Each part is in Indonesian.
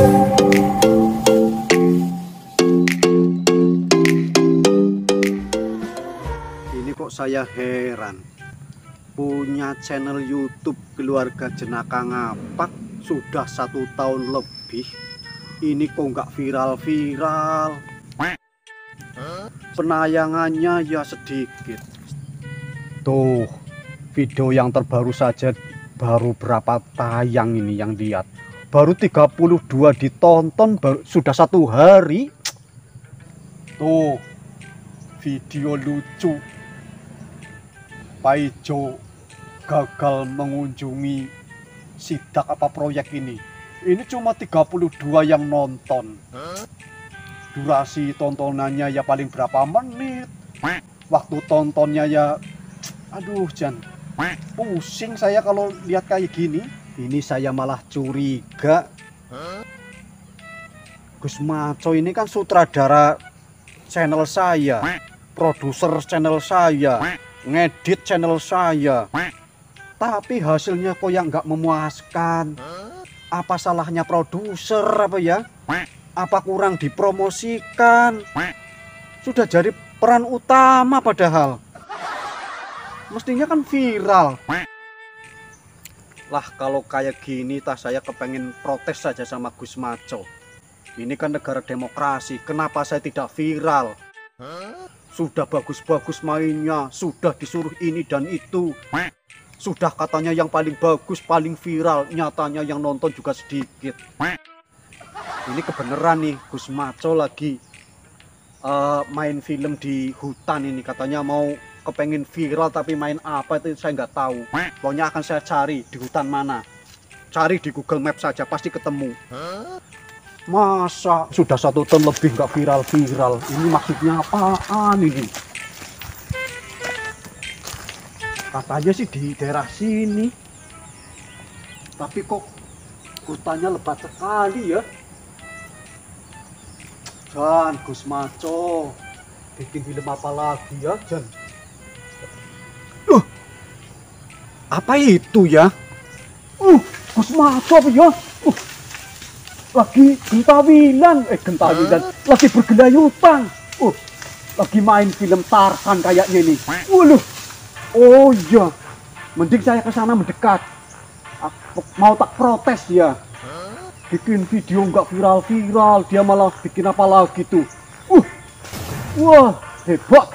Ini kok saya heran, punya channel YouTube Keluarga Jenaka Ngapak sudah 1 tahun lebih, ini kok nggak viral-viral. Penayangannya ya sedikit. Tuh, video yang terbaru saja baru berapa tayang ini yang lihat. Baru 32 ditonton, sudah 1 hari. Tuh, video lucu. Pak Ijo gagal mengunjungi sidak apa proyek ini. Ini cuma 32 yang nonton. Durasi tontonannya ya paling berapa menit. Waktu tontonnya ya, aduh Jan, pusing saya kalau lihat kayak gini. Ini saya malah curiga, Gus Maco ini kan sutradara channel saya, produser channel saya, ngedit channel saya, tapi hasilnya kok yang nggak memuaskan. Apa salahnya produser apa ya? Apa kurang dipromosikan? Sudah jadi peran utama padahal. Mestinya kan viral. Lah kalau kayak gini saya kepengen protes saja sama Gus Maco. Ini kan negara demokrasi, kenapa saya tidak viral? Sudah bagus-bagus mainnya, sudah disuruh ini dan itu. Sudah katanya yang paling bagus, paling viral, nyatanya yang nonton juga sedikit. Ini kebenaran nih, Gus Maco lagi main film di hutan ini, katanya mau kepengen viral, tapi main apa itu saya nggak tahu. Pokoknya akan saya cari di hutan mana. Cari di Google Maps saja pasti ketemu. Masa sudah 1 tahun lebih nggak viral-viral? Ini maksudnya apaan ini? Katanya sih di daerah sini, tapi kok hutannya lebat sekali ya. Jan, Gus Maco bikin film apa lagi ya Jan? Apa itu ya? Gus Maco apa ya? Lagi gentawilan, lagi bergelayutan. Lagi main film Tarzan kayaknya ini. Oh iya, mending saya ke sana mendekat. Mau tak protes ya. Bikin video nggak viral-viral, dia malah bikin apa lagi tuh. Wah, hebat.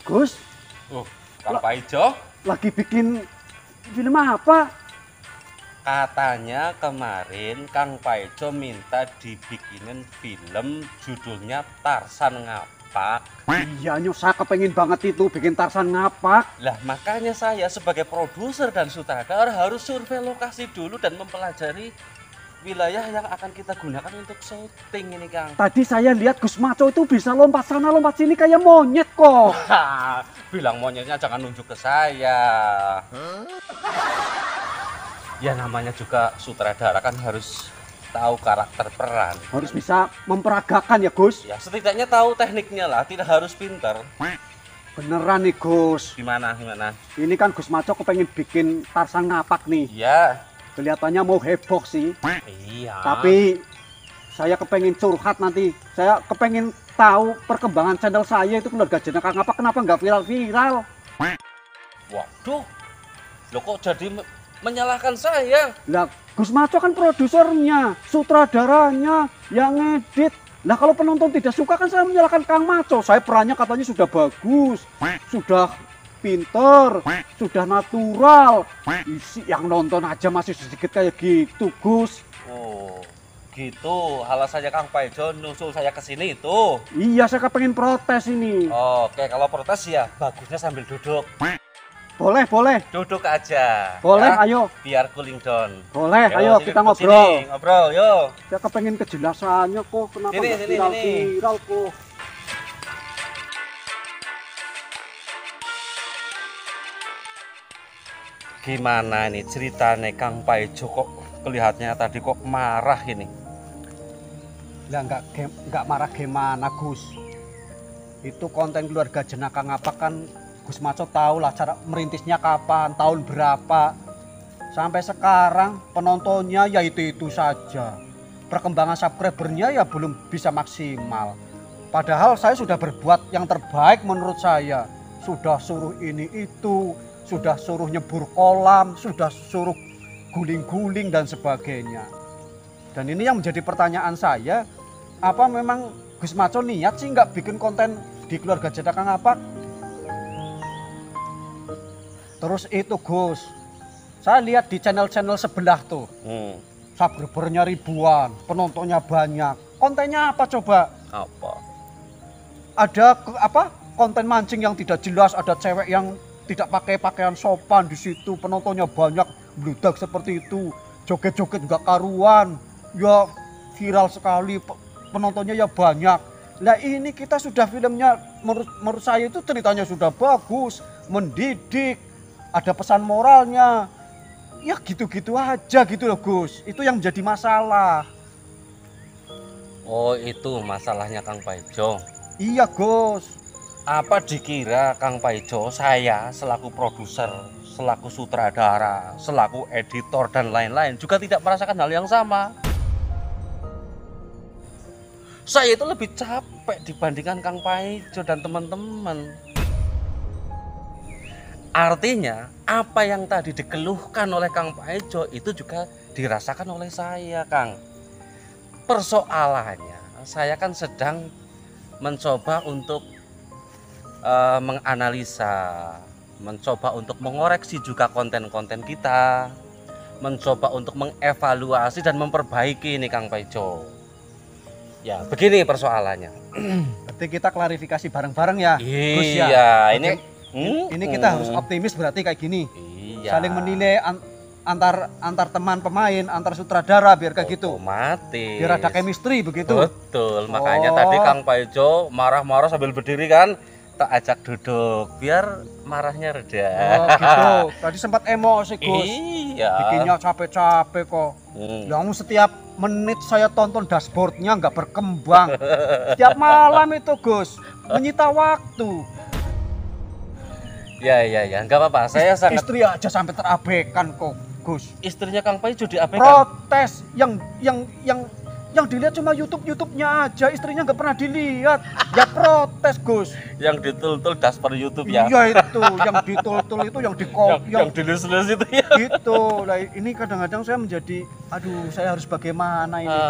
Gus, Kang Pak Ijo lagi bikin film apa? katanya kemarin Kang Pak Ijo minta dibikinin film judulnya Tarzan Ngapak. Iya nyok, saya kepengen banget itu bikin Tarzan Ngapak. Lah makanya saya sebagai produser dan sutradara harus survei lokasi dulu dan mempelajari wilayah yang akan kita gunakan untuk syuting ini, Kang. Tadi saya lihat Gus Maco itu bisa lompat sana lompat sini kayak monyet kok. Bilang monyetnya jangan nunjuk ke saya. Ya namanya juga sutradara kan harus tahu karakter peran. Harus bisa memperagakan ya Gus. Ya setidaknya tahu tekniknya lah, tidak harus pintar. Beneran nih Gus. Gimana? Ini kan Gus Maco kepengen bikin Tarzan Ngapak nih. Iya. Kelihatannya mau heboh sih. Iya. Tapi saya kepengen curhat nanti. Saya kepengen tahu perkembangan channel saya itu Keluarga Jenaka Ngapak kenapa nggak viral-viral. Waduh, lo kok jadi menyalahkan saya? Lah, Gus Maco kan produsernya, sutradaranya, yang ngedit. Nah kalau penonton tidak suka kan saya menyalahkan Kang Maco. Saya perannya katanya sudah bagus, sudah pinter, sudah natural. Isi yang nonton aja masih sedikit kayak gitu, Gus. Oh, gitu. Alasannya Kang Pak Ijo nusul saya ke sini itu. Iya, saya kepengen protes ini. Oke, kalau protes ya bagusnya sambil duduk. Boleh. Duduk aja. Boleh, ya? ayo. Biar cooling down. Boleh, Yo, ayo sini, kita sini, ngobrol. Ngobrol, yo. Saya kepengen kejelasannya kok, kenapa Sini, nggak sini. viral kok. Gimana ini ceritanya Kang Paijo kok kelihatannya tadi kok marah ini? Lah nggak marah gimana Gus? Itu konten keluarga jenaka ngapak kan Gus Maco tahu lah cara merintisnya kapan, tahun berapa. Sampai sekarang penontonnya ya itu saja. Perkembangan subscribernya ya belum bisa maksimal. Padahal saya sudah berbuat yang terbaik menurut saya. Sudah suruh ini itu, sudah suruh nyebur kolam, sudah suruh guling-guling dan sebagainya. Dan ini yang menjadi pertanyaan saya, apa memang Gus Maco niat sih nggak bikin konten di keluarga jenaka ngapak? Terus itu Gus, saya lihat di channel-channel sebelah tuh, subscribernya ribuan, penontonnya banyak. Kontennya apa coba? Apa? Ada konten mancing yang tidak jelas, ada cewek yang tidak pakai pakaian sopan di situ, penontonnya banyak, bludak seperti itu, joget-joget nggak karuan, ya viral sekali, penontonnya ya banyak. Nah ini kita sudah filmnya, menurut saya itu ceritanya sudah bagus, mendidik, ada pesan moralnya, ya gitu-gitu aja gitu loh Gus, itu yang menjadi masalah. Oh itu masalahnya Kang Paijo. Iya Gus. Apa dikira Kang Paijo saya selaku produser, selaku sutradara, selaku editor dan lain-lain juga tidak merasakan hal yang sama? Saya itu lebih capek dibandingkan Kang Paijo dan teman-teman. Artinya apa yang tadi dikeluhkan oleh Kang Paijo itu juga dirasakan oleh saya, Kang. Persoalannya saya kan sedang mencoba untuk menganalisa, mencoba untuk mengoreksi juga konten-konten kita, mencoba untuk mengevaluasi dan memperbaiki ini Kang Paijo. Ya, begini persoalannya. Berarti kita klarifikasi bareng-bareng ya, Gus ya. Iya, ini kita harus optimis berarti kayak gini. Iya. Saling menilai antar teman pemain, antar sutradara biar kayak gitu. Otomatis. Biar ada chemistry begitu. Betul, makanya tadi Kang Paijo marah-marah sambil berdiri kan, tak ajak duduk biar marahnya reda. Oh gitu. Tadi sempat emosi Gus. Iya. Bikinnya capek-capek kok. Yang setiap menit saya tonton dashboardnya nggak berkembang. Setiap malam itu Gus menyita waktu. Ya, nggak apa-apa. Saya sangat. Istri aja sampai terabaikan kok Gus. Istrinya Kang Paijo diabaikan. Protes yang dilihat cuma YouTube-nya aja, istrinya nggak pernah dilihat. Ya protes Gus. Yang ditul-tul dashboard YouTube ya. Iya itu, yang ditul-tul itu yang dilus-lus itu ya. Gitu. Lah ini kadang-kadang saya menjadi, aduh saya harus bagaimana ini.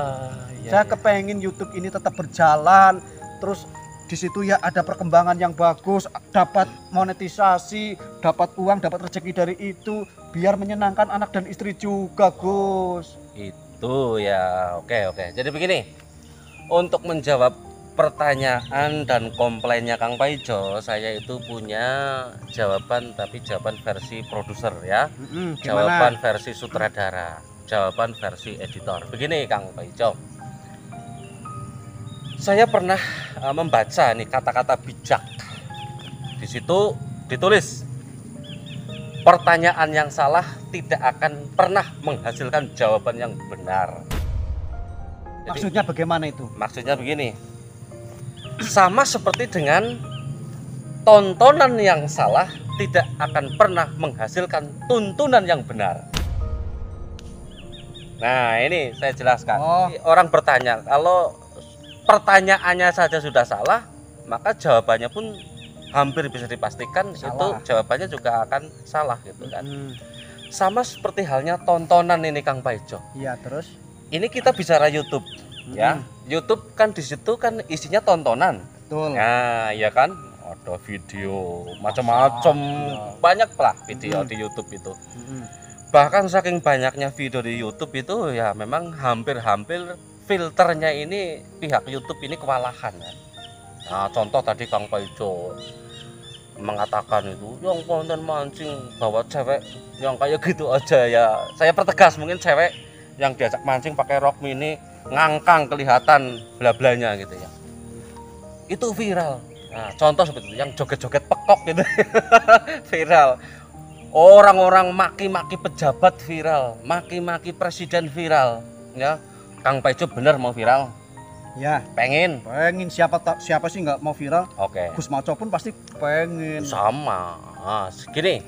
Iya, Saya kepengen YouTube ini tetap berjalan, terus di situ ya ada perkembangan yang bagus, dapat monetisasi, dapat uang, dapat rezeki dari itu, biar menyenangkan anak dan istri juga Gus. Itu ya, oke. Jadi begini, untuk menjawab pertanyaan dan komplainnya Kang Paijo, saya itu punya jawaban, tapi jawaban versi produser ya, jawaban versi sutradara, jawaban versi editor. Begini Kang Paijo, saya pernah membaca nih kata-kata bijak. Di situ ditulis, pertanyaan yang salah tidak akan pernah menghasilkan jawaban yang benar. Jadi, maksudnya bagaimana itu? Maksudnya begini, sama seperti dengan tontonan yang salah tidak akan pernah menghasilkan tuntunan yang benar. Nah ini saya jelaskan. Orang bertanya, kalau pertanyaannya saja sudah salah, maka jawabannya pun hampir bisa dipastikan salah. Itu jawabannya juga akan salah gitu kan. Sama seperti halnya tontonan ini Kang Paijo. Iya, terus ini kita bicara YouTube ya. YouTube kan di situ kan isinya tontonan. Betul. Nah, ya kan? Ada video macam-macam, banyak lah video di YouTube itu. Bahkan saking banyaknya video di YouTube itu ya memang hampir-hampir filternya ini pihak YouTube ini kewalahan ya. Nah, contoh tadi Kang Paijo mengatakan itu yang konten mancing bawa cewek yang kayak gitu aja ya. Saya pertegas, mungkin cewek yang diajak mancing pakai rok mini ngangkang kelihatan bla-blanya gitu ya. Itu viral. Nah, contoh seperti itu yang joget-joget pekok gitu. Viral. orang-orang maki-maki pejabat viral, maki-maki presiden viral, ya. Kang Paijo bener mau viral? Ya, Pengen. siapa sih nggak mau viral? Oke. Gus Maco pun pasti pengen. Sama. Nah, segini.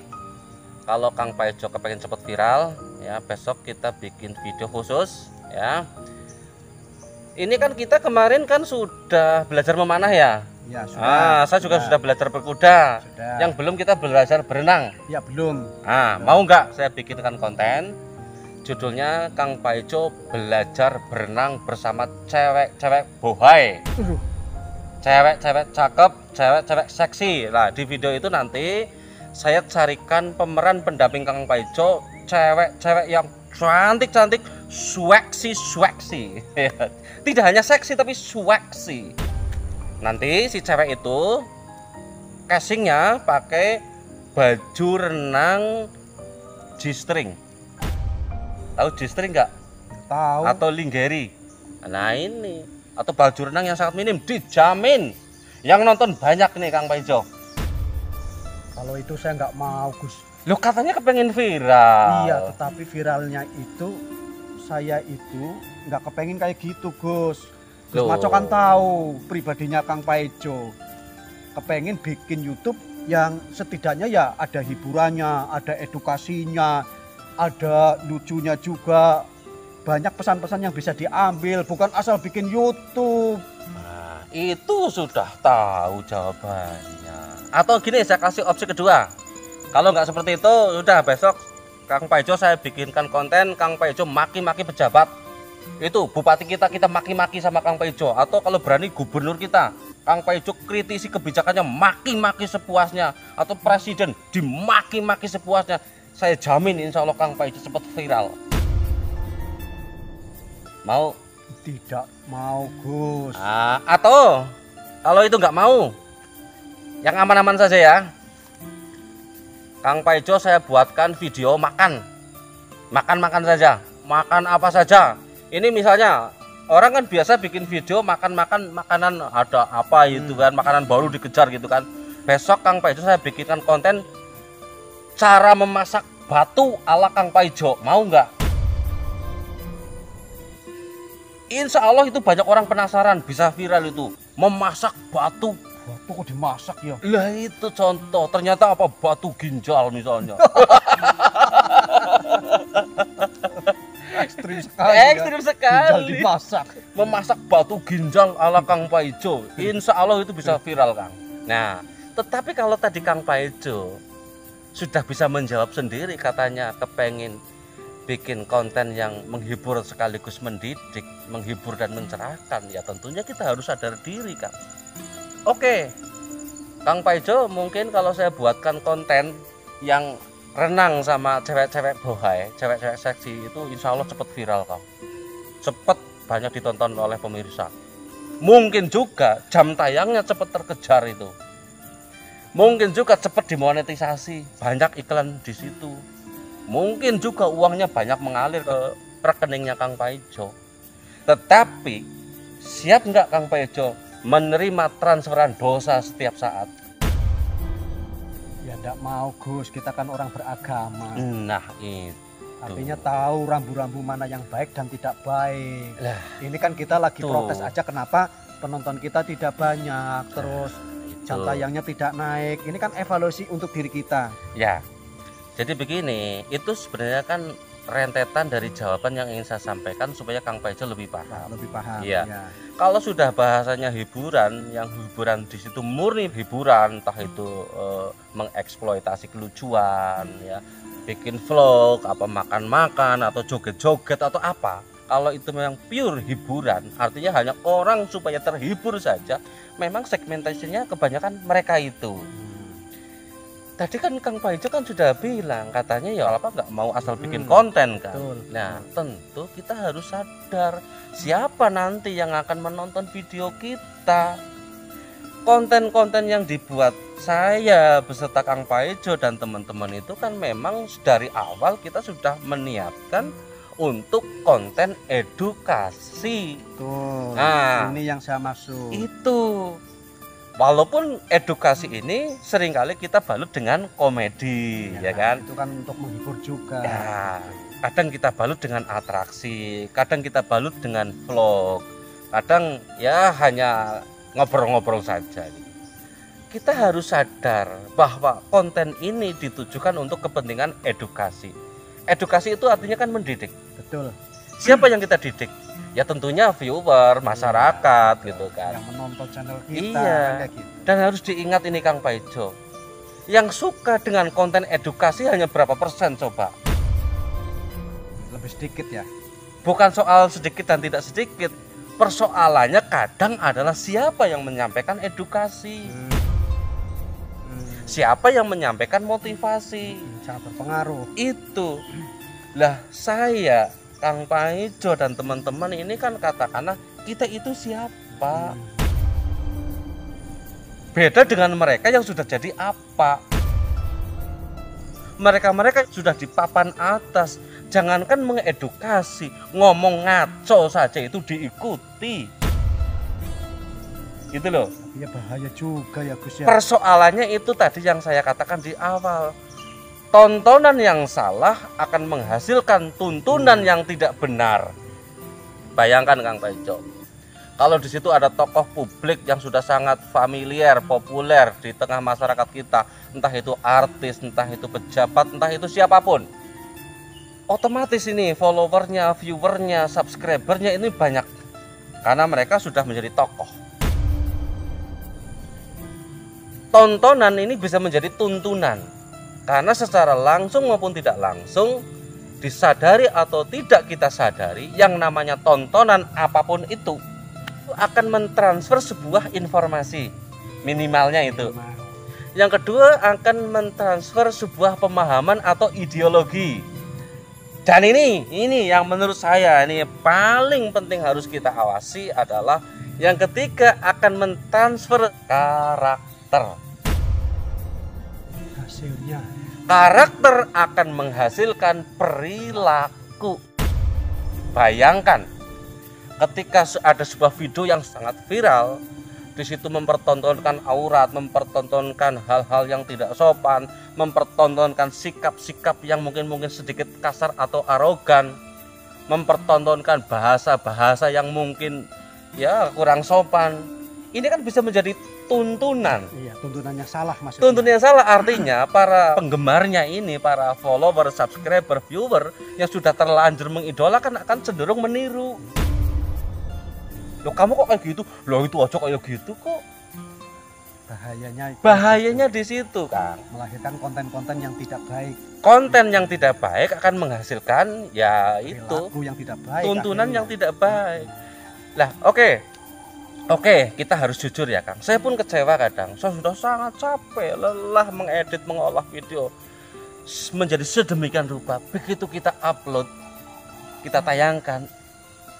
Kalau Kang Paijo kepengen cepet viral, ya besok kita bikin video khusus, ya. Ini kan kita kemarin kan sudah belajar memanah ya. Ya, sudah. Saya juga sudah belajar berkuda. Sudah. Yang belum kita belajar berenang. Ya, belum. Mau nggak saya bikinkan konten? Judulnya Kang Paijo belajar berenang bersama cewek-cewek bohai. Cewek-cewek cakep, cewek-cewek seksi. Nah, di video itu nanti saya carikan pemeran pendamping Kang Paijo, cewek-cewek yang cantik-cantik, swaksi. Tidak hanya seksi tapi swaksi. Nanti si cewek itu casingnya pakai baju renang G-string. Tahu G-string nggak? Tahu. Atau lingerie. Nah ini, atau baju renang yang sangat minim, dijamin yang nonton banyak nih Kang Paijo. Kalau itu saya nggak mau, Gus. Loh katanya kepengen viral. Iya, tetapi viralnya itu saya itu nggak kepengen kayak gitu, Gus. Gus Loh. Maco kan tahu pribadinya Kang Paijo. Kepengen bikin YouTube yang setidaknya ya ada hiburannya, ada edukasinya, ada lucunya juga. Banyak pesan-pesan yang bisa diambil, bukan asal bikin YouTube. Nah, itu sudah tahu jawabannya. Atau gini, saya kasih opsi kedua. Kalau nggak seperti itu, udah besok Kang Paijo saya bikinkan konten Kang Paijo maki-maki pejabat. Itu bupati kita maki-maki sama Kang Paijo. Atau kalau berani gubernur kita, Kang Paijo kritisi kebijakannya, maki-maki sepuasnya. Atau presiden dimaki-maki sepuasnya. Saya jamin insya Allah Kang Paijo cepat viral. Mau? Tidak mau, Gus. Atau kalau itu nggak mau, yang aman-aman saja ya. Kang Paijo saya buatkan video makan saja, makan apa saja. Ini misalnya orang kan biasa bikin video makan makanan ada apa itu kan, makanan baru dikejar gitu kan. Besok Kang Paijo saya bikinkan konten cara memasak batu ala Kang Paijo, mau nggak? Insya Allah itu banyak orang penasaran, bisa viral itu. Memasak batu. Batu kok dimasak ya? Lah itu contoh, ternyata apa batu ginjal misalnya. Ekstrim sekali. Ekstrim ya. sekali. Ginjal dimasak. Memasak batu ginjal ala Kang Paijo. Insya Allah itu bisa viral, Kang. Nah, tetapi kalau tadi Kang Paijo sudah bisa menjawab sendiri, katanya kepengen bikin konten yang menghibur sekaligus mendidik, menghibur dan mencerahkan, ya tentunya kita harus sadar diri, Kang. Oke, Kang Paijo mungkin kalau saya buatkan konten yang renang sama cewek-cewek bohai, cewek-cewek seksi, itu insya Allah cepat viral, Kang. Cepat banyak ditonton oleh pemirsa. Mungkin juga jam tayangnya cepat terkejar itu. Mungkin juga cepat dimonetisasi, banyak iklan di situ. Mungkin juga uangnya banyak mengalir ke rekeningnya Kang Paijo. Tetapi siap nggak Kang Paijo menerima transferan dosa setiap saat? Ya enggak mau, Gus. Kita kan orang beragama. Nah itu. Artinya tahu rambu-rambu mana yang baik dan tidak baik. Lah, ini kan kita lagi tuh. protes aja kenapa penonton kita tidak banyak, terus jam tayangnya tidak naik. Ini kan evaluasi untuk diri kita. Ya, jadi begini, itu sebenarnya kan rentetan dari jawaban yang ingin saya sampaikan supaya Kang Paijo lebih paham. Lebih paham. Iya. Ya. Kalau sudah bahasanya hiburan, yang hiburan di situ murni hiburan, entah itu mengeksploitasi kelucuan, ya, bikin vlog, apa makan-makan atau joget-joget atau apa. Kalau itu memang pure hiburan, artinya hanya orang supaya terhibur saja, memang segmentasinya kebanyakan mereka itu. Tadi kan Kang Paijo kan sudah bilang, katanya ya apa nggak mau asal bikin konten kan. Betul. Nah tentu kita harus sadar siapa nanti yang akan menonton video kita. Konten-konten yang dibuat saya beserta Kang Paijo dan teman-teman itu kan memang dari awal kita sudah meniatkan untuk konten edukasi. Tuh, Nah, ini yang saya maksud. itu Walaupun edukasi ini seringkali kita balut dengan komedi, ya kan? Itu kan untuk menghibur juga. Ya, kadang kita balut dengan atraksi, kadang kita balut dengan vlog, kadang ya hanya ngobrol-ngobrol saja. Kita harus sadar bahwa konten ini ditujukan untuk kepentingan edukasi. Edukasi itu artinya kan mendidik. Betul. Siapa yang kita didik? Ya tentunya viewer, masyarakat gitu kan. Yang menonton channel kita. Iya. Kayak gitu. Dan harus diingat ini Kang Paijo. Yang suka dengan konten edukasi hanya berapa persen coba? Lebih sedikit ya. Bukan soal sedikit dan tidak sedikit. Persoalannya kadang adalah siapa yang menyampaikan edukasi. Siapa yang menyampaikan motivasi. Sangat berpengaruh. Itu. Lah saya, Kang Paijo dan teman-teman ini kan katakanlah kita itu siapa? Beda dengan mereka yang sudah jadi apa. Mereka sudah di papan atas. Jangankan mengedukasi, ngomong ngaco saja itu diikuti. Gitu loh. Ya bahaya juga ya Gus ya. Persoalannya itu tadi yang saya katakan di awal. Tontonan yang salah akan menghasilkan tuntunan yang tidak benar. Bayangkan Kang Paijo, kalau di situ ada tokoh publik yang sudah sangat familiar, populer di tengah masyarakat kita, entah itu artis, entah itu pejabat, entah itu siapapun, otomatis ini followernya, viewernya, subscribernya ini banyak karena mereka sudah menjadi tokoh. Tontonan ini bisa menjadi tuntunan. Karena secara langsung maupun tidak langsung, disadari atau tidak kita sadari, yang namanya tontonan apapun itu akan mentransfer sebuah informasi, minimalnya itu. Yang kedua akan mentransfer sebuah pemahaman atau ideologi. Dan ini yang menurut saya ini paling penting harus kita awasi adalah yang ketiga akan mentransfer karakter. Hasilnya. Karakter akan menghasilkan perilaku. Bayangkan ketika ada sebuah video yang sangat viral, di situ mempertontonkan aurat, mempertontonkan hal-hal yang tidak sopan, mempertontonkan sikap-sikap yang mungkin sedikit kasar atau arogan, mempertontonkan bahasa-bahasa yang mungkin ya kurang sopan. Ini kan bisa menjadi tuntunan. Iya, tuntunannya salah maksudnya. Tuntunannya salah artinya para penggemarnya ini, para follower, subscriber, viewer yang sudah terlanjur mengidolakan akan cenderung meniru. Loh kamu kok kayak gitu? Loh itu aja kayak gitu kok. Bahayanya di situ Kang. Melahirkan konten-konten yang tidak baik. Konten yang tidak baik akan menghasilkan ya perilaku itu yang tidak baik. tuntunan akhirnya. yang tidak baik. Lah Oke, kita harus jujur ya Kang. Saya pun kecewa kadang. Saya sudah sangat capek, lelah mengedit, mengolah video menjadi sedemikian rupa. Begitu kita upload, kita tayangkan,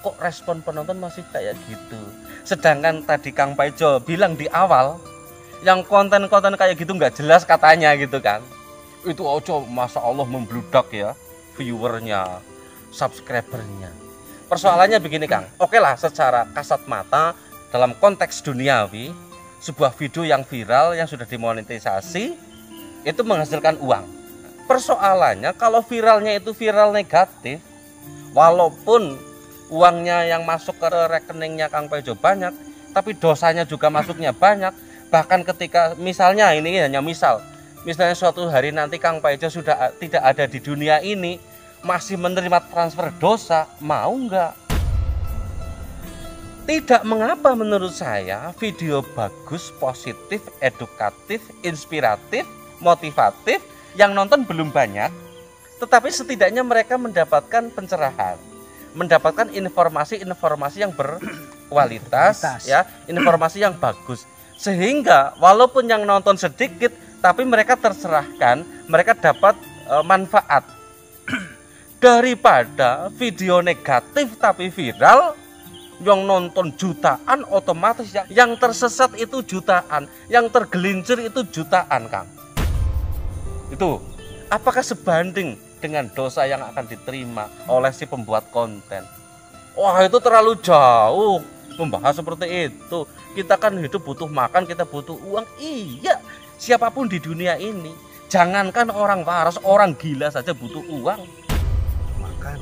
kok respon penonton masih kayak gitu. Sedangkan tadi Kang Paijo bilang di awal, yang konten-konten kayak gitu nggak jelas katanya gitu kan. Itu ojo, Masya Allah membludak ya viewernya, subscribernya. Persoalannya begini Kang. Oke lah, secara kasat mata dalam konteks duniawi, sebuah video yang viral yang sudah dimonetisasi itu menghasilkan uang. Persoalannya kalau viralnya itu viral negatif, walaupun uangnya yang masuk ke rekeningnya Kang Paijo banyak, tapi dosanya juga masuknya banyak. Bahkan ketika misalnya ini hanya misalnya suatu hari nanti Kang Paijo sudah tidak ada di dunia ini, masih menerima transfer dosa, mau nggak? Tidak mengapa menurut saya video bagus, positif, edukatif, inspiratif, motivatif, yang nonton belum banyak, tetapi setidaknya mereka mendapatkan pencerahan, mendapatkan informasi-informasi yang berkualitas, ya, informasi yang bagus. Sehingga walaupun yang nonton sedikit, tapi mereka tercerahkan, mereka dapat manfaat. Daripada video negatif tapi viral, yang nonton jutaan, otomatis yang tersesat itu jutaan, yang tergelincir itu jutaan Kang. Itu apakah sebanding dengan dosa yang akan diterima oleh si pembuat konten? Wah itu terlalu jauh. membahas seperti itu. Kita kan hidup butuh makan, kita butuh uang. Iya, siapapun di dunia ini, jangankan orang waras, orang gila saja butuh uang,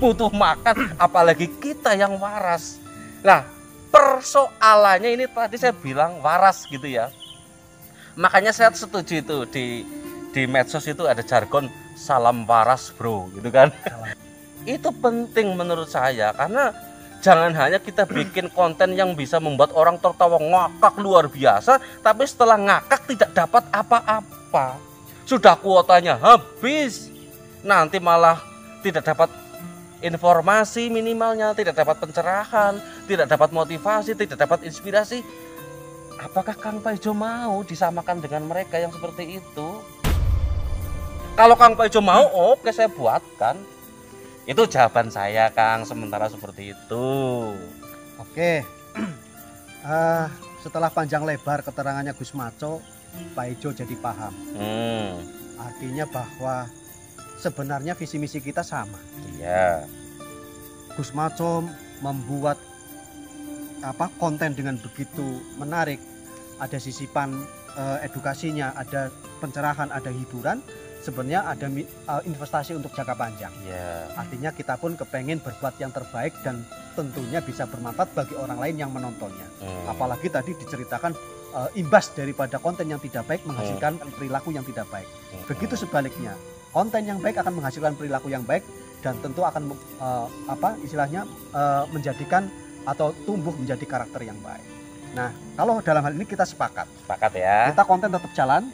butuh makan, apalagi kita yang waras. Nah, persoalannya ini tadi saya bilang waras gitu ya. Makanya saya setuju itu di medsos itu ada jargon salam waras bro gitu kan. Itu penting menurut saya, karena jangan hanya kita bikin konten yang bisa membuat orang tertawa ngakak luar biasa, tapi setelah ngakak tidak dapat apa-apa. Sudah kuotanya habis, nanti malah tidak dapat informasi minimalnya, tidak dapat pencerahan, tidak dapat motivasi, tidak dapat inspirasi. Apakah Kang Paijo mau disamakan dengan mereka yang seperti itu? Kalau Kang Paijo mau, oke saya buatkan. Itu jawaban saya, Kang, sementara seperti itu. Oke. Setelah panjang lebar keterangannya Gus Maco, Pak Ijo jadi paham. Artinya bahwa sebenarnya visi misi kita sama. Iya. Gus Maco membuat konten dengan begitu menarik. Ada sisipan edukasinya, ada pencerahan, ada hiburan. Sebenarnya ada investasi untuk jangka panjang. Yeah. Artinya kita pun kepengen berbuat yang terbaik dan tentunya bisa bermanfaat bagi orang lain yang menontonnya. Apalagi tadi diceritakan imbas daripada konten yang tidak baik menghasilkan perilaku yang tidak baik. Begitu sebaliknya, konten yang baik akan menghasilkan perilaku yang baik dan tentu akan menjadikan atau tumbuh menjadi karakter yang baik. Nah, kalau dalam hal ini kita sepakat ya. Kita konten tetap jalan.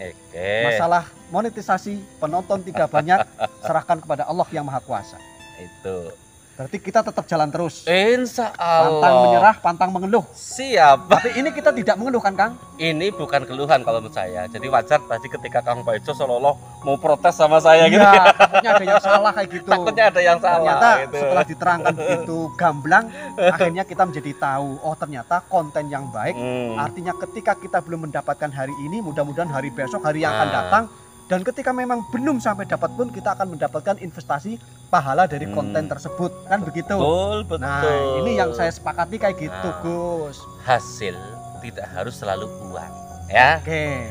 Masalah monetisasi penonton tidak banyak, serahkan kepada Allah yang Maha Kuasa. Itu. Berarti kita tetap jalan terus. Insya Allah. Pantang menyerah, pantang mengeluh. Siap. Tapi ini kita tidak mengeluh kan, Kang? Ini bukan keluhan kalau menurut saya. Jadi wajar tadi ketika Kang Paijo seolah-olah mau protes sama saya gitu. Takutnya ada yang salah kayak gitu. Takutnya ada yang salah. Ternyata gitu. Setelah diterangkan begitu gamblang, akhirnya kita menjadi tahu. Oh ternyata konten yang baik. Artinya ketika kita belum mendapatkan hari ini, mudah-mudahan hari besok, hari yang akan datang. Dan ketika memang belum sampai dapat pun, kita akan mendapatkan investasi pahala dari konten tersebut, kan begitu? Betul. Nah, ini yang saya sepakati kayak gitu, Gus. Hasil tidak harus selalu uang, ya. Oke.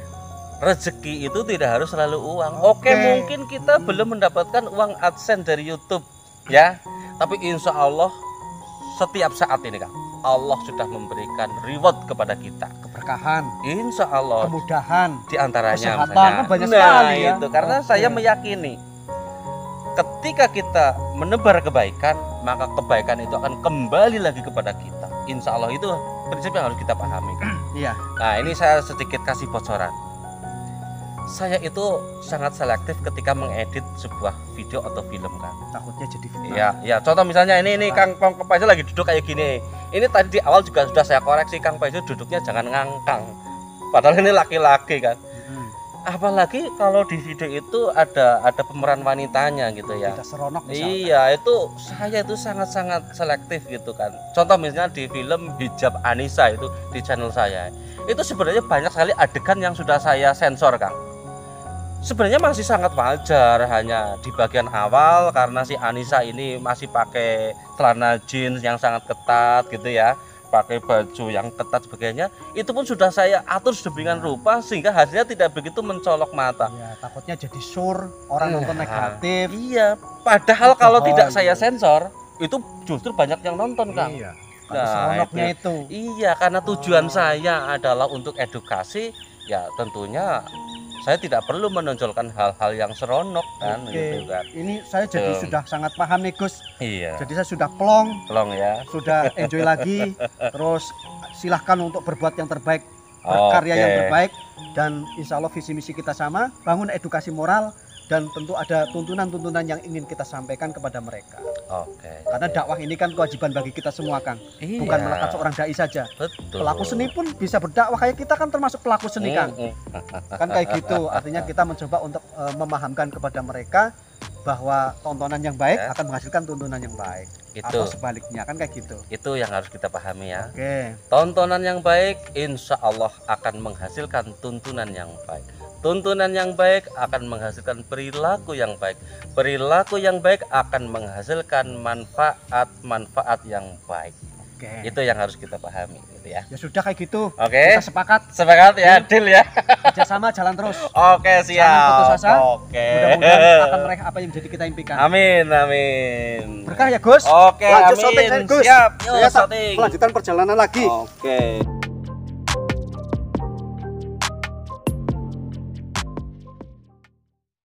Rezeki itu tidak harus selalu uang. Oke, mungkin kita belum mendapatkan uang AdSense dari YouTube, ya. Tapi insya Allah setiap saat ini, Kang, Allah sudah memberikan reward kepada kita, keberkahan, insya Allah, kemudahan, di antaranya kesehatan, banyak sekali ya. Itu karena saya meyakini ketika kita menebar kebaikan, maka kebaikan itu akan kembali lagi kepada kita. Insya Allah, itu prinsip yang harus kita pahami, kan? Iya. Nah, ini saya sedikit kasih bocoran. Saya itu sangat selektif ketika mengedit sebuah video atau film, kan. Takutnya jadi fitnah. Ya. Contoh misalnya ini Kang Paijo lagi duduk kayak gini. Ini tadi di awal juga sudah saya koreksi, Kang Paijo duduknya jangan ngangkang. Padahal ini laki-laki, kan. Apalagi kalau di video itu ada pemeran wanitanya gitu ya. Tidak seronok misalkan. Iya, itu saya itu sangat-sangat selektif gitu kan. Contoh misalnya di film Hijab Anissa itu di channel saya. Itu sebenarnya banyak sekali adegan yang sudah saya sensor, Kang. Sebenarnya masih sangat wajar, hanya di bagian awal karena si Anissa ini masih pakai celana jeans yang sangat ketat gitu ya, pakai baju yang ketat sebagainya. Itu pun sudah saya atur sedemikian rupa sehingga hasilnya tidak begitu mencolok mata. Ya, takutnya jadi sur, orang nonton negatif. Iya, padahal kalau tidak saya sensor, itu justru banyak yang nonton, Kang. Iya. Nah, seronoknya itu. Iya, karena tujuan saya adalah untuk edukasi, ya tentunya saya tidak perlu menonjolkan hal-hal yang seronok, kan. Gitu kan. Ini saya jadi sudah sangat paham nih, Gus. Iya. Jadi saya sudah plong ya. Sudah enjoy lagi. Terus silahkan untuk berbuat yang terbaik, berkarya yang terbaik, dan insya Allah visi misi kita sama, bangun edukasi moral, dan tentu ada tuntunan-tuntunan yang ingin kita sampaikan kepada mereka. Karena dakwah ini kan kewajiban bagi kita semua, Kang. Iya. Bukan melekat seorang dai saja. Betul. Pelaku seni pun bisa berdakwah, kayak kita kan termasuk pelaku seni, Kang. Kan kayak gitu. Artinya kita mencoba untuk memahamkan kepada mereka bahwa tontonan yang baik akan menghasilkan tuntunan yang baik. Atau sebaliknya, kan kayak gitu. Itu yang harus kita pahami ya. Oke. Tontonan yang baik insya Allah akan menghasilkan tuntunan yang baik. Tuntunan yang baik akan menghasilkan perilaku yang baik. Perilaku yang baik akan menghasilkan manfaat yang baik. Itu yang harus kita pahami. ya. Ya sudah kayak gitu. Oke. Kita sepakat. Sepakat ya, deal ya. Kerjasama jalan terus. Oke, Jangan putus siap. asa. Oke. Mudah-mudahan akan meraih apa yang jadi kita impikan. Amin, amin. Berkah ya Gus. Oke, Lanjut amin. syuting, Gus. Siap, yuk Saya tak syuting. melanjutkan perjalanan lagi. Oke.